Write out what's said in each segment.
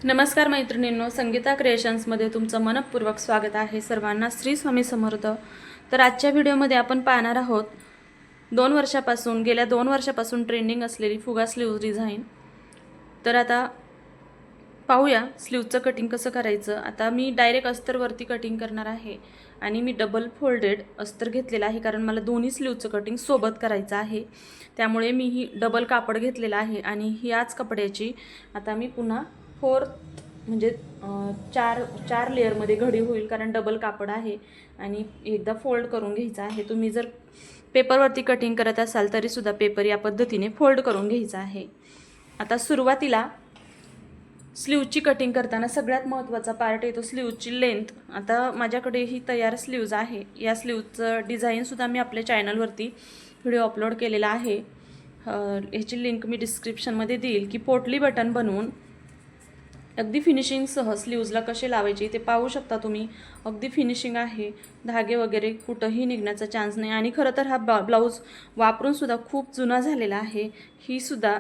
नमस्कार मैत्रिणींनो, संगीता क्रिएशन्समध्ये तुमचं मनपूर्वक स्वागत आहे. सर्वांना श्री स्वामी समर्थ. तर आजच्या व्हिडिओमध्ये आपण पाहणार आहोत गेल्या 2 वर्षापासून ट्रेंडिंग असलेली फुगा स्लीव्ज डिझाईन. तर आता पाहूया स्लीव्जचं कटिंग कसं करायचं. आता मी डायरेक्ट अस्तरवरती कटिंग करणार आहे आणि मी डबल फोल्डेड अस्तर घेतलेला आहे, कारण मला दोन्ही स्लीव्जचं कटिंग सोबत करायचं आहे. त्यामुळे मी ही डबल कापड घेतलेलं आहे आणि याच कपड्याची आता मी पुन्हा फोर्थ म्हणजे चार लेअरमध्ये घडी होईल, कारण डबल कापड आहे आणि एकदा फोल्ड करून घ्यायचा आहे. तुम्ही जर पेपरवरती कटिंग करत असाल तरीसुद्धा पेपर या पद्धतीने फोल्ड करून घ्यायचा आहे. आता सुरुवातीला स्लीवची कटिंग करताना सगळ्यात महत्त्वाचा पार्ट येतो स्लीवची लेंथ. आता माझ्याकडे ही तयार स्लीव्ज आहे. या स्लीवचं डिझाईनसुद्धा मी आपल्या चॅनलवरती व्हिडिओ अपलोड केलेला आहे. ह्याची लिंक मी डिस्क्रिप्शनमध्ये देईल की पोटली बटन बनवून अगदी फिनिशिंगसह स्लीव्जला कसे लावायचे ते पाहू शकता तुम्ही. अगदी फिनिशिंग आहे, धागे वगैरे कुठंही निघण्याचा चान्स नाही. आणि खरं तर हा ब्लाऊज वापरूनसुद्धा खूप जुना झालेला आहे. ही सुद्धा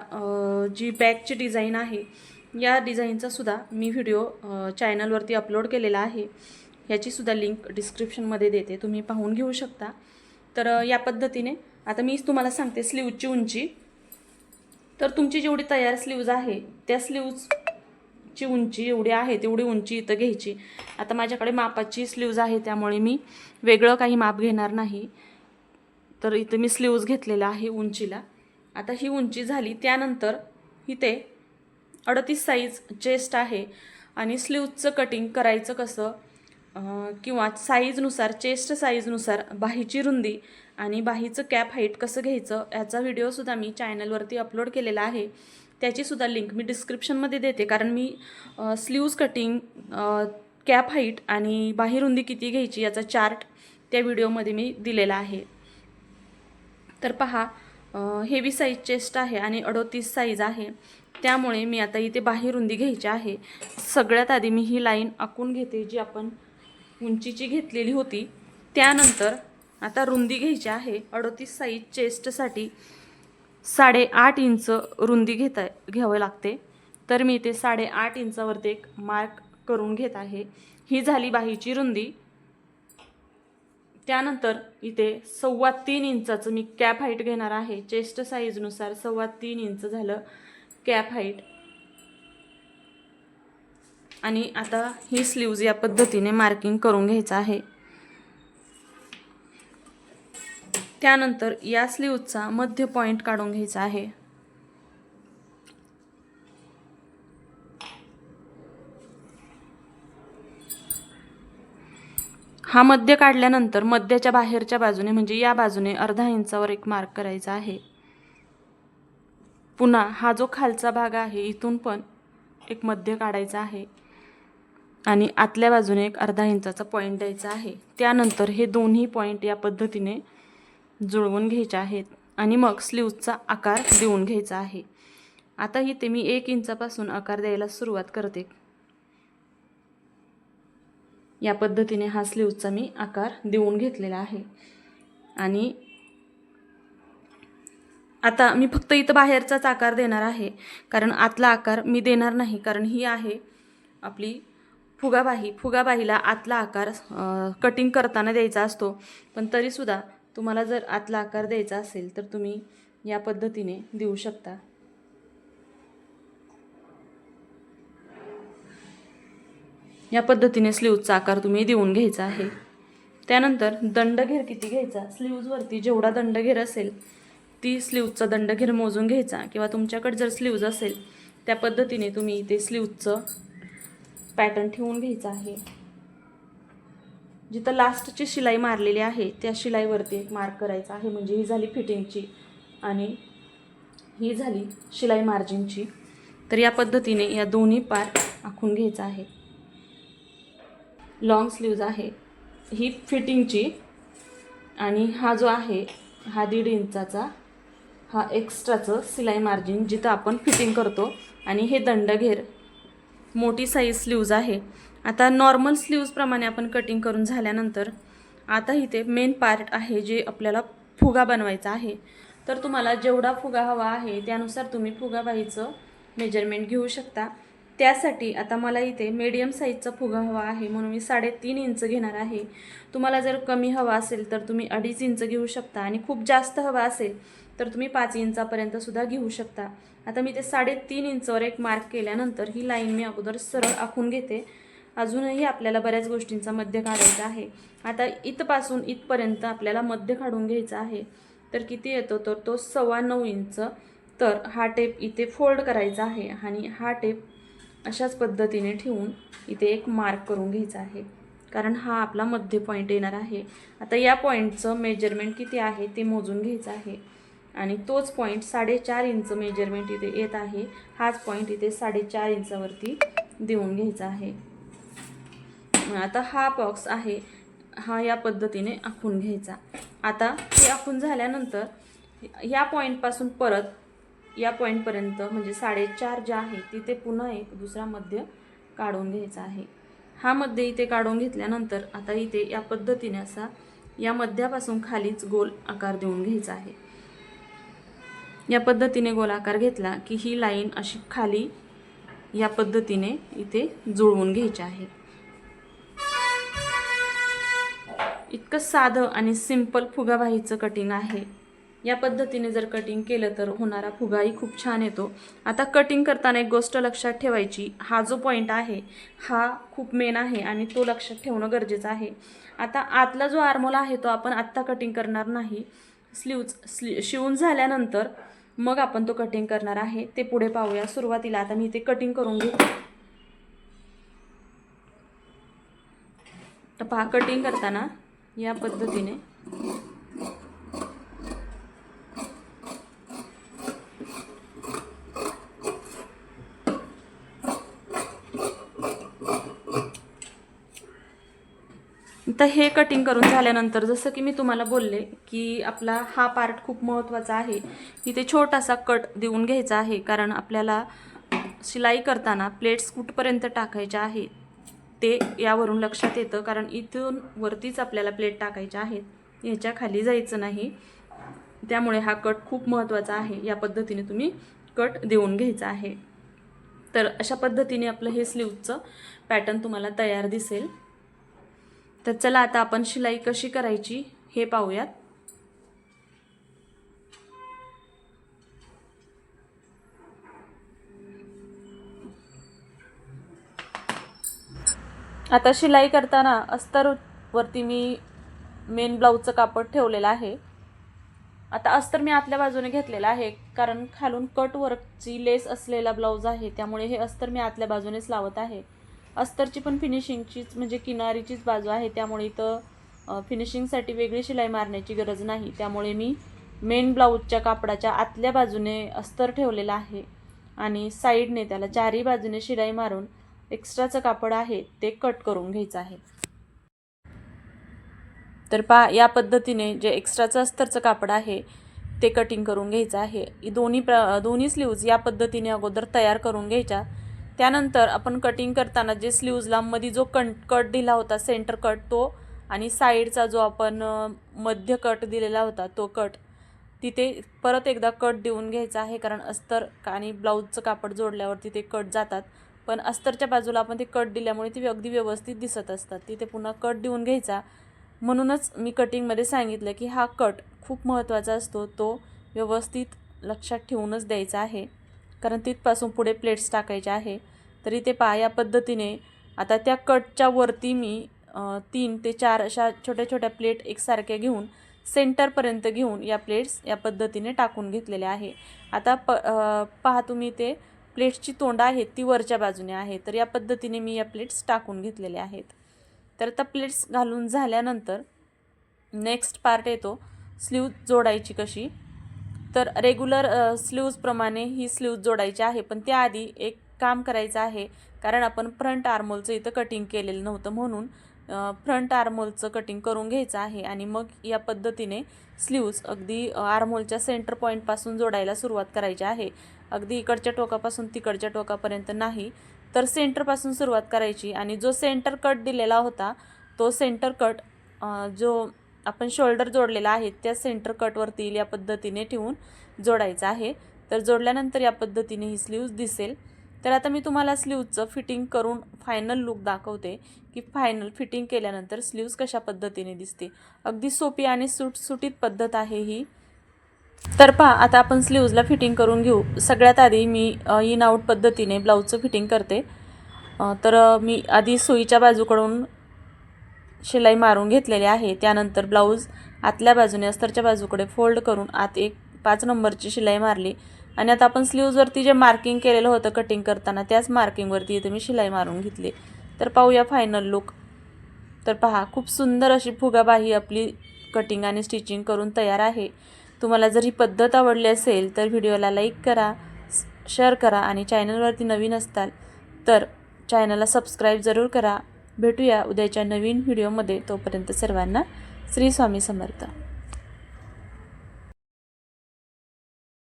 जी बॅकची डिझाईन आहे या डिझाईनचा सुद्धा मी व्हिडिओ चॅनलवरती अपलोड केलेला आहे. याचीसुद्धा लिंक डिस्क्रिप्शनमध्ये देते, तुम्ही पाहून घेऊ शकता. तर या पद्धतीने आता मी तुम्हाला सांगते स्लीवची उंची. तर तुमची जेवढी तयार स्लीव्ज आहे त्या स्लीव्जची उंची एवढी आहे तेवढी उंची इथं घ्यायची. आता माझ्याकडे मापाची स्लीव्ज आहे त्यामुळे मी वेगळं काही माप घेणार नाही. तर इथं मी स्लीव्ज घेतलेला आहे उंचीला. आता ही उंची झाली, त्यानंतर इथे 38 साईज चेस्ट आहे आणि स्लीव्जचं कटिंग करायचं कसं किंवा साईजनुसार चेस्ट साईजनुसार बाहीची रुंदी आणि बाहीचं कॅप हाईट कसं घ्यायचं याचा व्हिडिओसुद्धा मी चॅनलवरती अपलोड केलेला आहे. त्याचीसुद्धा लिंक मी डिस्क्रिप्शनमध्ये देते, कारण मी स्लीव्ज कटिंग, कॅप हाईट आणि बाही रुंदी किती घ्यायची याचा चार्ट त्या व्हिडिओमध्ये मी दिलेला आहे. तर पहा, हेवी साईज चेस्ट आहे आणि 38 साईज आहे, त्यामुळे मी आता इथे बाही रुंदी घ्यायची आहे. सगळ्यात आधी मी ही लाईन आखून घेते जी आपण उंचीची घेतलेली होती. त्यानंतर आता रुंदी घ्यायची आहे. 38 साईज चेस्टसाठी 8.5 इंच रुंदी घ्यावं लागते. तर मी इथे 8.5 इंचावरती एक मार्क करून घेत आहे. ही झाली बाहीची रुंदी. त्यानंतर इथे 3.25 इंचाचं मी कॅप हाईट घेणार आहे. चेस्ट साईजनुसार 3.25 इंच झालं कॅप हाईट. आणि आता ही स्लीव्ज या पद्धतीने मार्किंग करून घ्यायचं आहे. त्यानंतर या स्लीव्जचा मध्य पॉईंट काढून घ्यायचा आहे. हा मध्य काढल्यानंतर मध्याच्या बाहेरच्या बाजूने म्हणजे या बाजूने अर्धा इंचावर एक मार्क करायचा आहे. पुन्हा हा जो खालचा भाग आहे इथून पण एक मध्य काढायचा आहे आणि आतल्या बाजूने एक अर्धा इंचाचा पॉईंट द्यायचा आहे. त्यानंतर हे दोन्ही पॉईंट या पद्धतीने जुळवून घ्यायचे आहेत आणि मग स्लीव्जचा आकार देऊन घ्यायचा आहे. आता इथे मी 1 इंचापासून आकार द्यायला सुरुवात करते. या पद्धतीने हा स्लीव्जचा मी आकार देऊन घेतलेला आहे. आणि आता मी फक्त इथं बाहेरचाच आकार देणार आहे, कारण आतला आकार मी देणार नाही, कारण ही आहे आपली फुगाबाही. फुगाबाहीला आतला आकार कटिंग करताना द्यायचा असतो, पण तरीसुद्धा तुम्हाला जर आतला आकार द्यायचा असेल तर तुम्ही या पद्धतीने देऊ शकता. या पद्धतीने स्लीव्जचा आकार तुम्ही देऊन घ्यायचा आहे. त्यानंतर दंडघेर किती घ्यायचा, स्लीव्जवरती जेवढा दंडघेर असेल ती स्लीव्जचा दंडघेर मोजून घ्यायचा, किंवा तुमच्याकडे जर स्लीव्ज असेल त्या पद्धतीने तुम्ही ते स्लीव्जचं पॅटर्न ठेवून घ्यायचं आहे. जिथं लास्टची शिलाई मारलेली आहे त्या शिलाईवरती एक मार्क करायचा आहे. म्हणजे ही झाली फिटिंगची आणि ही झाली शिलाई मार्जिनची. तर या पद्धतीने या दोन्ही पार्ट आखून घ्यायचा आहे. लॉंग स्लीव्ज आहे ही फिटिंगची आणि हा जो आहे हा 1.5 इंचाचा हा एक्स्ट्राचं शिलाई मार्जिन जिथं आपण फिटिंग करतो. आणि हे दंडघेर मोठी साईज स्लीव्ज आहे. आता नॉर्मल स्लीव्जप्रमाणे आपण कटिंग करून झाल्यानंतर आता इथे मेन पार्ट आहे जे आपल्याला फुगा बनवायचा आहे. तर तुम्हाला जेवढा फुगा हवा आहे त्यानुसार तुम्ही फुगाबाहीचं मेजरमेंट घेऊ शकता. त्यासाठी आता मला इथे मीडियम साईजचा फुगा हवा आहे, म्हणून मी 3.5 इंच घेणार आहे. तुम्हाला जर कमी हवा असेल तर तुम्ही 2.5 इंच घेऊ शकता आणि खूप जास्त हवा असेल तर तुम्ही 5 इंचापर्यंत सुद्धा घेऊ शकता. आता मी ते 3.5 इंचवर एक मार्क केल्यानंतर ही लाईन मी अगोदर सरळ आखून घेते. अजूनही आपल्याला बऱ्याच गोष्टींचा मध्य काढायचा आहे. आता इथपासून इथपर्यंत आपल्याला मध्य काढून घ्यायचा आहे. तर किती येतो तर तो 9.25 इंच. तर हा टेप इथे फोल्ड करायचा आहे आणि हा टेप अशाच पद्धतीने ठेवून इथे एक मार्क करून घ्यायचा आहे, कारण हा आपला मध्य पॉईंट येणार आहे. आता या पॉईंटचं मेजरमेंट किती आहे ते मोजून घ्यायचं आहे आणि तोच पॉईंट 4.5 इंच मेजरमेंट इथे येत आहे. हाच पॉईंट इथे 4.5 इंचावरती देऊन घ्यायचा आहे. आता हा बॉक्स आहे हा या पद्धतीने आखून घ्यायचा. आता हे आखून झाल्यानंतर या पॉईंटपासून परत या पॉईंटपर्यंत म्हणजे 4.5 जे आहे तिथे पुन्हा एक दुसरा मध्य काढून घ्यायचा आहे. हा मध्य इथे काढून घेतल्यानंतर आता इथे या पद्धतीने असा या मध्यापासून खालीच गोल आकार देऊन घ्यायचा आहे. या पद्धतीने गोल आकार घेतला की ही लाईन अशी खाली या पद्धतीने इथे जुळवून घ्यायची आहे. इतकं साधं आणि सिंपल फुगाबाईचं कटिंग आहे. या पद्धतीने जर कटिंग केलं तर होणारा फुगाही खूप छान येतो. आता कटिंग करताना एक गोष्ट लक्षात ठेवायची, हा जो पॉईंट आहे हा खूप मेन आहे आणि तो लक्षात ठेवणं गरजेचं आहे. आता आतला जो आर्महोल आहे तो आपण आत्ता कटिंग करणार नाही, शिवून झाल्यानंतर मग आपण तो कटिंग करणार आहे. ते पुढे पाहूया. सुरुवातीला आता मी ते कटिंग करून घेते. तर पहा, कटिंग करताना या पद्धतीने तर हे कटिंग करून झाल्यानंतर जसं की मी तुम्हाला बोलले की आपला हा पार्ट खूप महत्त्वाचा आहे. इथे छोटासा कट देऊन घ्यायचा आहे, कारण आपल्याला शिलाई करताना प्लेट्स कुठपर्यंत टाकायच्या आहे ते यावरून लक्षात येतं, कारण इथून वरतीच आपल्याला प्लेट टाकायच्या आहेत, ह्याच्या खाली जायचं नाही. त्यामुळे हा कट खूप महत्त्वाचा आहे. या पद्धतीने तुम्ही कट देऊन घ्यायचा आहे. तर अशा पद्धतीने आपलं हे स्लीवचं पॅटर्न तुम्हाला तयार दिसेल. तर चला आता आपण शिलाई कशी करायची हे पाहूयात. आता शिलाई करताना अस्तरवरती मी मेन ब्लाऊजचं कापड ठेवलेलं आहे. आता अस्तर मी आतल्या बाजूने घेतलेला आहे, कारण खालून कट वर्कची लेस असलेला ब्लाऊज आहे, त्यामुळे हे अस्तर मी आतल्या बाजूनेच लावत आहे. अस्तरची पण फिनिशिंगचीच म्हणजे किनारीचीच बाजू आहे, त्यामुळे इथं फिनिशिंगसाठी वेगळी शिलाई मारण्याची गरज नाही. त्यामुळे मी मेन ब्लाऊजच्या कापडाच्या आतल्या बाजूने अस्तर ठेवलेला आहे आणि साईडने त्याला चारही बाजूने शिलाई मारून एक्स्ट्राचं कापड आहे ते कट करून घ्यायचं आहे. तर पहा, या पद्धतीने जे एक्स्ट्राचं अस्तरचं कापड आहे ते कटिंग करून घ्यायचं आहे. दोन्ही स्लीव्ज या पद्धतीने अगोदर तयार करून घ्यायच्या. त्यानंतर आपण कटिंग करताना जे स्लीव्जला मध्ये जो कट दिला होता सेंटर कट, तो आणि साईडचा जो आपण मध्य कट दिलेला होता तो कट, तिथे परत एकदा कट देऊन घ्यायचा आहे, कारण अस्तर आणि ब्लाऊजचं कापड जोडल्यावर तिथे कट जातात. पण अस्तरच्या बाजूला आपण ते कट दिल्यामुळे ती अगदी व्यवस्थित दिसत असतात. तिथे पुन्हा कट देऊन घ्यायचा. म्हणूनच मी कटिंगमध्ये सांगितलं की हा कट खूप महत्त्वाचा असतो, तो व्यवस्थित लक्षात ठेवूनच द्यायचा आहे, कारण तिथपासून पुढे प्लेट्स टाकायच्या आहे. तरी ते पहा, या पद्धतीने आता त्या कटच्या वरती मी 3 ते 4 अशा छोट्या छोट्या प्लेट एकसारख्या घेऊन सेंटरपर्यंत घेऊन या प्लेट्स या पद्धतीने टाकून घेतलेल्या आहे. आता पहा तुम्ही, ते प्लेट्सची तोंड आहेत ती वरच्या बाजूने आहे, तर या पद्धतीने मी या प्लेट्स टाकून घेतलेल्या आहेत. तर आता प्लेट्स घालून झाल्यानंतर नेक्स्ट पार्ट येतो स्लीव जोडायची कशी. तर रेग्युलर स्लीव्जप्रमाणे ही स्लीव जोडायची आहे, पण त्याआधी एक काम करायचं आहे, कारण आपण फ्रंट आर्महोलचं इथं कटिंग केलेलं नव्हतं, म्हणून फ्रंट आर्महोलचं कटिंग करून घ्यायचं आहे आणि मग या पद्धतीने स्लीव्ज अगदी आर्महोलच्या सेंटर पॉईंटपासून जोडायला सुरुवात करायची आहे. अगदी इकडच्या टोकापासून तिकडच्या टोकापर्यंत नाही, तर सेंटरपासून सुरुवात करायची आणि जो सेंटर कट दिलेला होता तो सेंटर कट जो आपण शोल्डर जोडलेला आहे त्या सेंटर कटवरती या पद्धतीने ठेवून जोडायचा आहे. तर जोडल्यानंतर या पद्धतीने ही स्लीव्ज दिसेल. तर आता मी तुम्हाला स्लीव्जचं फिटिंग करून फायनल लुक दाखवते की फायनल फिटिंग केल्यानंतर स्लीव्ज कशा पद्धतीने दिसते. अगदी सोपी आणि सुटसुटीत पद्धत आहे ही. तर पहा आता आपण स्लीव्जला फिटिंग करून घेऊ. सगळ्यात आधी मी इन आउट पद्धतीने ब्लाऊजचं फिटिंग करते. तर मी आधी सुईच्या बाजूकडून शिलाई मारून घेतलेली आहे. त्यानंतर ब्लाऊज आतल्या बाजूने अस्तरच्या बाजूकडे फोल्ड करून आत एक 5 नंबरची शिलाई मारली आणि आता आपण स्लीव्जवरती जे मार्किंग केलेलं होतं कटिंग करताना त्याच मार्किंगवरती इथे मी शिलाई मारून घेतली. तर पाहूया फायनल लुक. तर पहा खूप सुंदर अशी फुगाबाही आपली कटिंग आणि स्टिचिंग करून तयार आहे. तुम्हाला जर ही पद्धत आवडली असेल तर व्हिडिओला लाईक करा, शेअर करा आणि चॅनलवरती नवीन असताल तर चॅनलला सबस्क्राईब जरूर करा. भेटूया उद्याच्या नवीन व्हिडिओमध्ये. तोपर्यंत सर्वांना श्री स्वामी समर्थ.